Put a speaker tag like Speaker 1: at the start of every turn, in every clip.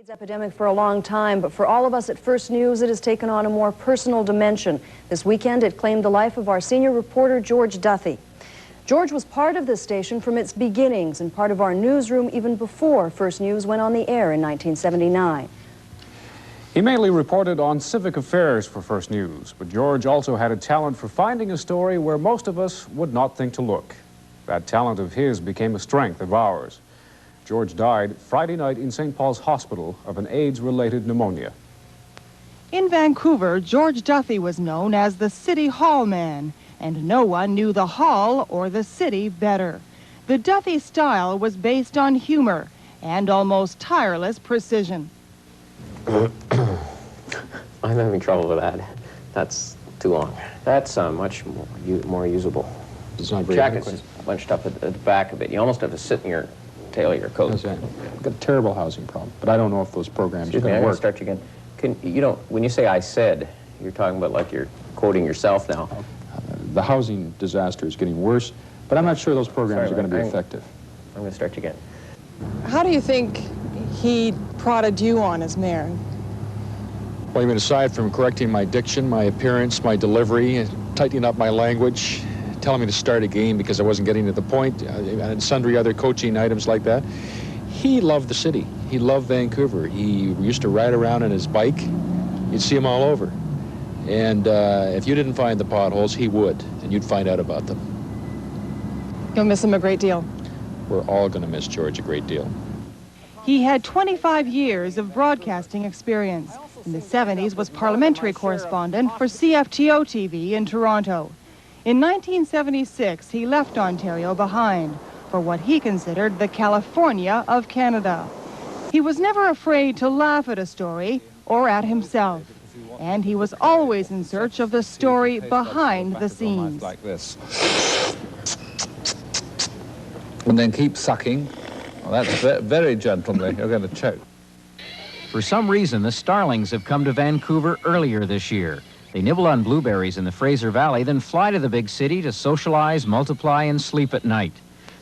Speaker 1: AIDS epidemic for a long time, but for all of us at First News, it has taken on a more personal dimension. This weekend, it claimed the life of our senior reporter, George Duthie. George was part of this station from its beginnings and part of our newsroom even before First News went on the air in 1979.
Speaker 2: He mainly reported on civic affairs for First News, but George also had a talent for finding a story where most of us would not think to look. That talent of his became a strength of ours. George died Friday night in St. Paul's Hospital of an AIDS-related pneumonia.
Speaker 3: In Vancouver, George Duthie was known as the City Hall Man, and no one knew the hall or the city better. The Duthie style was based on humor and almost tireless precision.
Speaker 4: I'm having trouble with that. That's too long. That's much more usable.
Speaker 2: It's not very
Speaker 4: Jacket's bunched up at the back of it. You almost have to sit in your tail of your coat.
Speaker 2: I've got a terrible housing problem, but I don't know if those programs are
Speaker 4: Excuse me,
Speaker 2: going
Speaker 4: I'm
Speaker 2: to
Speaker 4: going
Speaker 2: work.
Speaker 4: to start you again. When you say I said, you're talking about like you're quoting yourself now.
Speaker 2: The housing disaster is getting worse, but I'm not sure those programs are going to be effective.
Speaker 4: I'm going to start you again.
Speaker 3: How do you think he prodded you on as mayor?
Speaker 5: Well, I mean, aside from correcting my diction, my appearance, my delivery, and tightening up my language, telling me to start again because I wasn't getting to the point, and sundry other coaching items like that, he loved the city. He loved Vancouver. He used to ride around on his bike. You'd see him all over. And if you didn't find the potholes, he would, and you'd find out about them.
Speaker 3: You'll miss him a great deal.
Speaker 5: We're all going to miss George a great deal.
Speaker 3: He had 25 years of broadcasting experience. In the 70s, was parliamentary correspondent for CFTO TV in Toronto. In 1976, he left Ontario behind for what he considered the California of Canada. He was never afraid to laugh at a story or at himself, and he was always in search of the story behind the scenes.
Speaker 6: Like this. And then keep sucking. Well, that's very gentlemanly. You're going to choke.
Speaker 7: For some reason, the starlings have come to Vancouver earlier this year. They nibble on blueberries in the Fraser Valley, then fly to the big city to socialize, multiply, and sleep at night.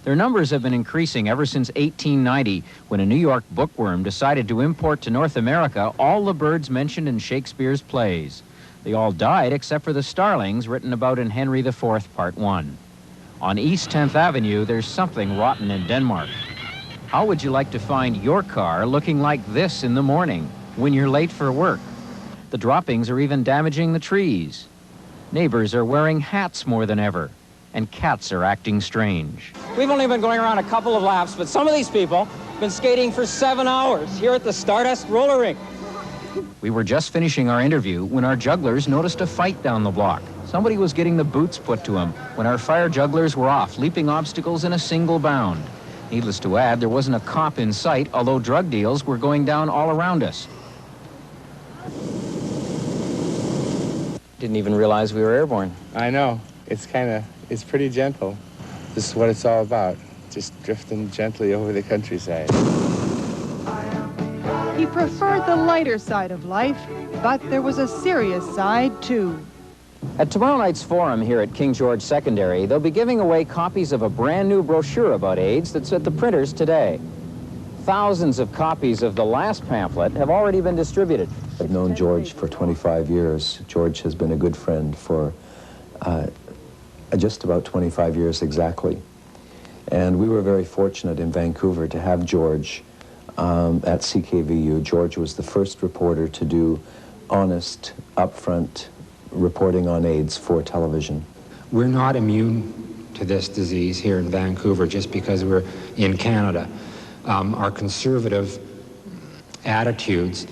Speaker 7: Their numbers have been increasing ever since 1890, when a New York bookworm decided to import to North America all the birds mentioned in Shakespeare's plays. They all died except for the starlings written about in Henry IV, Part 1. On East 10th Avenue, there's something rotten in Denmark. How would you like to find your car looking like this in the morning when you're late for work? The droppings are even damaging the trees. Neighbors are wearing hats more than ever, and cats are acting strange.
Speaker 8: We've only been going around a couple of laps, but some of these people have been skating for 7 hours here at the Stardust roller rink.
Speaker 7: We were just finishing our interview when our jugglers noticed a fight down the block. Somebody was getting the boots put to him when our fire jugglers were off, leaping obstacles in a single bound. Needless to add, there wasn't a cop in sight, although drug deals were going down all around us.
Speaker 8: Didn't even realize we were airborne.
Speaker 9: I know. It's pretty gentle. This is what it's all about. Just drifting gently over the countryside.
Speaker 3: He preferred the lighter side of life, but there was a serious side, too.
Speaker 8: At tomorrow night's forum here at King George Secondary, they'll be giving away copies of a brand new brochure about AIDS that's at the printers today. Thousands of copies of the last pamphlet have already been distributed.
Speaker 10: I've known George for 25 years. George has been a good friend for just about 25 years exactly. And we were very fortunate in Vancouver to have George at CKVU. George was the first reporter to do honest, upfront reporting on AIDS for television.
Speaker 11: We're not immune to this disease here in Vancouver just because we're in Canada. Our conservative attitudes,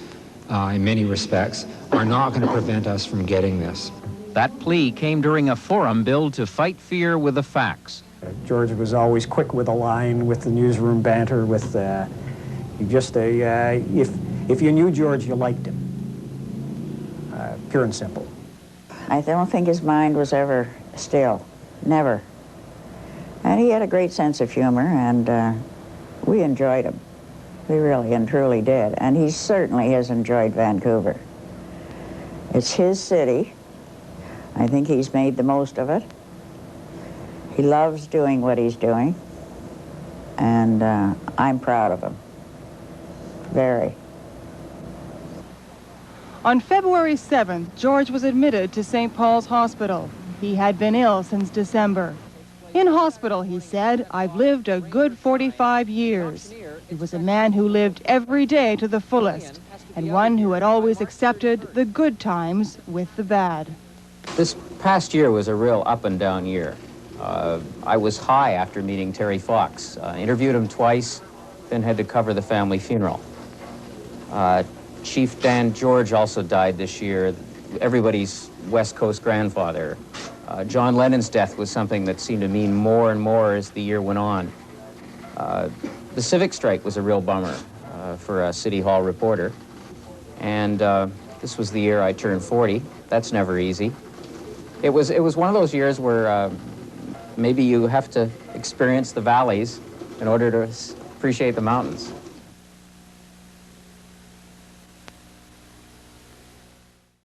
Speaker 11: in many respects, are not going to prevent us from getting this.
Speaker 7: That plea came during a forum billed to fight fear with the facts.
Speaker 12: George was always quick with a line, with the newsroom banter, with if you knew George, you liked him. Pure and simple.
Speaker 13: I don't think his mind was ever still, never. And he had a great sense of humor, and we enjoyed him. We really and truly did. And he certainly has enjoyed Vancouver. It's his city. I think he's made the most of it. He loves doing what he's doing, and I'm proud of him. Very.
Speaker 3: On February 7th, George was admitted to St. Paul's Hospital. He had been ill since December. In hospital, he said, "I've lived a good 45 years. He was a man who lived every day to the fullest, and one who had always accepted the good times with the bad."
Speaker 8: This past year was a real up and down year. I was high after meeting Terry Fox. Interviewed him twice, then had to cover the family funeral. Chief Dan George also died this year, everybody's West Coast grandfather. John Lennon's death was something that seemed to mean more and more as the year went on. The civic strike was a real bummer for a City Hall reporter. And this was the year I turned 40. That's never easy. It was one of those years where maybe you have to experience the valleys in order to appreciate the mountains.